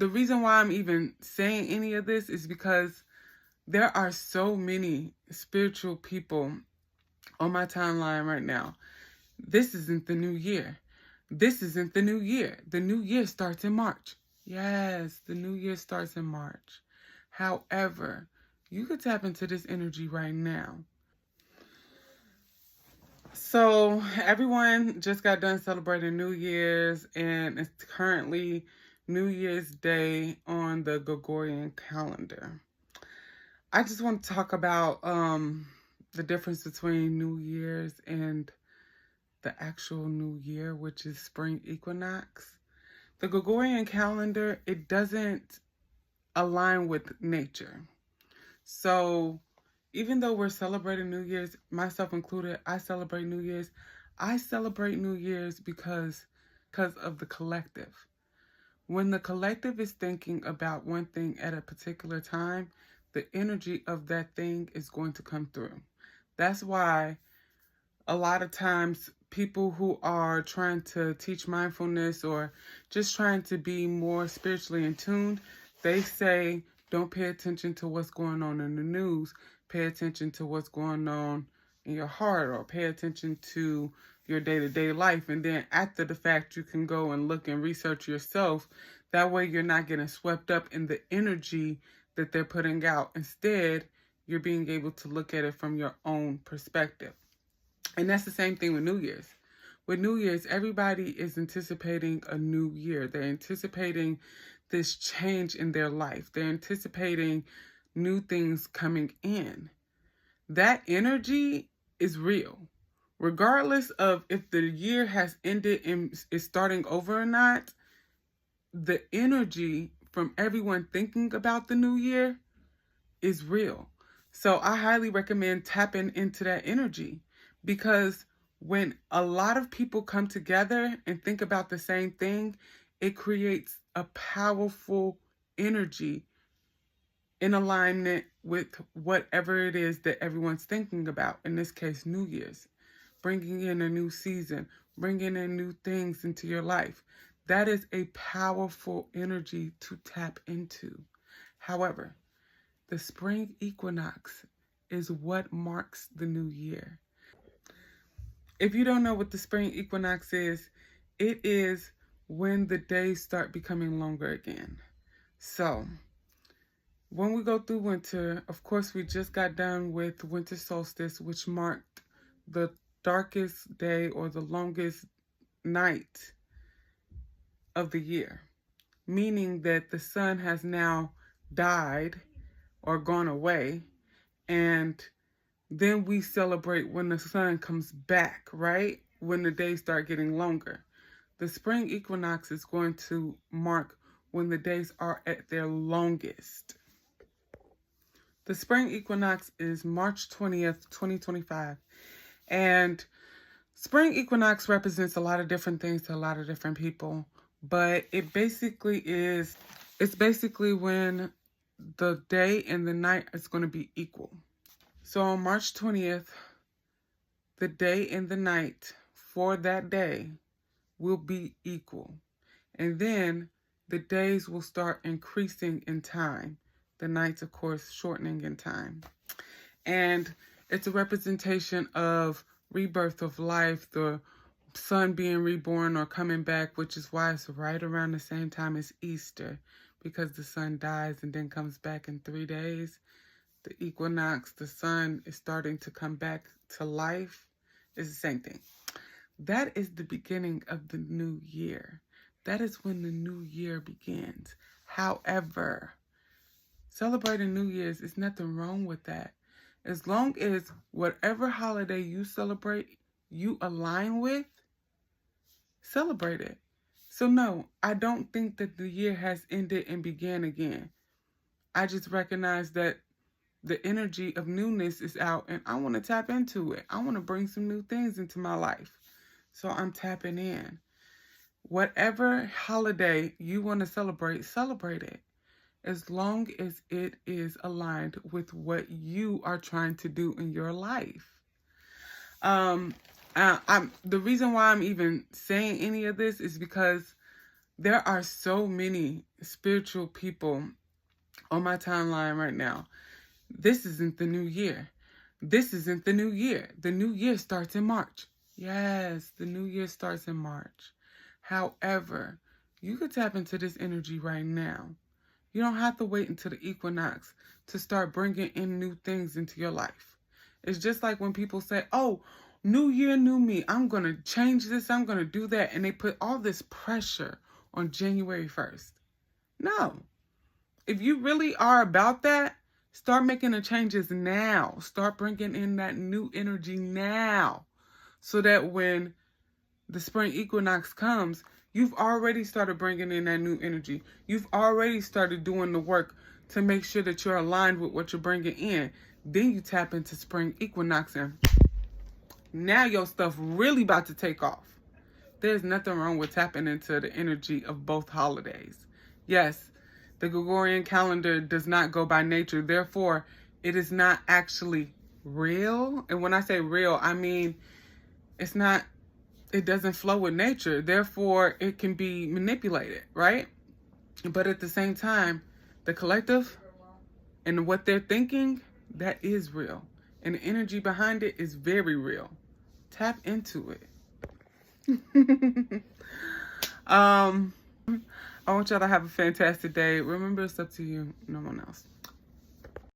The reason why I'm even saying any of this is because there are so many spiritual people on my timeline right now. This isn't the new year. This isn't the new year. The new year starts in March. Yes, the new year starts in March. However, you could tap into this energy right now. So, everyone just got done celebrating New Year's, and it's currently New Year's Day on the Gregorian calendar. I just want to talk about the difference between New Year's and the actual New Year, which is spring equinox. The Gregorian calendar, it doesn't align with nature. So even though we're celebrating New Year's, myself included, I celebrate New Year's. I celebrate New Year's because of the collective. When the collective is thinking about one thing at a particular time, the energy of that thing is going to come through. That's why a lot of times people who are trying to teach mindfulness or just trying to be more spiritually in tune, they say, don't pay attention to what's going on in the news. Pay attention to what's going on in your heart, or pay attention to your day-to-day life. And then after the fact, you can go and look and research yourself. That way you're not getting swept up in the energy that they're putting out. Instead, you're being able to look at it from your own perspective. And that's the same thing with New Year's. With New Year's, everybody is anticipating a new year. They're anticipating this change in their life. They're anticipating new things coming in. That energy is real. Regardless of if the year has ended and is starting over or not, the energy from everyone thinking about the new year is real. So I highly recommend tapping into that energy, because when a lot of people come together and think about the same thing, it creates a powerful energy in alignment with whatever it is that everyone's thinking about. In this case, New Year's, bringing in a new season, bringing in new things into your life. That is a powerful energy to tap into. However, the spring equinox is what marks the new year. If you don't know what the spring equinox is, it is when the days start becoming longer again. So, when we go through winter, of course, we just got done with winter solstice, which marked the darkest day or the longest night of the year, meaning that the sun has now died or gone away, and then we celebrate when the sun comes back, right? When the days start getting longer. The spring equinox is going to mark when the days are at their longest. The spring equinox is March 20th, 2025. And spring equinox represents a lot of different things to a lot of different people. But it's basically when the day and the night is going to be equal. So on March 20th, the day and the night for that day will be equal. And then the days will start increasing in time. The nights, of course, shortening in time. And it's a representation of rebirth of life, the sun being reborn or coming back, which is why it's right around the same time as Easter, because the sun dies and then comes back in 3 days. The equinox, the sun is starting to come back to life. It's the same thing. That is the beginning of the new year. That is when the new year begins. However, celebrating New Year's is nothing wrong with that. As long as whatever holiday you celebrate, you align with, celebrate it. So no, I don't think that the year has ended and began again. I just recognize that the energy of newness is out and I want to tap into it. I want to bring some new things into my life. So I'm tapping in. Whatever holiday you want to celebrate, celebrate it. As long as it is aligned with what you are trying to do in your life. The reason why I'm even saying any of this is because There are so many spiritual people on my timeline right now. This isn't the new year. This isn't the new year. The new year starts in March. Yes, the new year starts in March. However, you could tap into this energy right now. You don't have to wait until the equinox to start bringing in new things into your life. It's just like when people say, oh, new year, new me. I'm going to change this. I'm going to do that. And they put all this pressure on January 1st. No. If you really are about that, start making the changes now. Start bringing in that new energy now. So that when the spring equinox comes, you've already started bringing in that new energy. You've already started doing the work to make sure that you're aligned with what you're bringing in. Then you tap into spring equinox and now your stuff really about to take off. There's nothing wrong with tapping into the energy of both holidays. Yes, the Gregorian calendar does not go by nature. Therefore, it is not actually real. And when I say real, I mean it doesn't flow with nature. Therefore, it can be manipulated, right? But at the same time, the collective and what they're thinking, that is real. And the energy behind it is very real. Tap into it. I want y'all to have a fantastic day. Remember, it's up to you, no one else.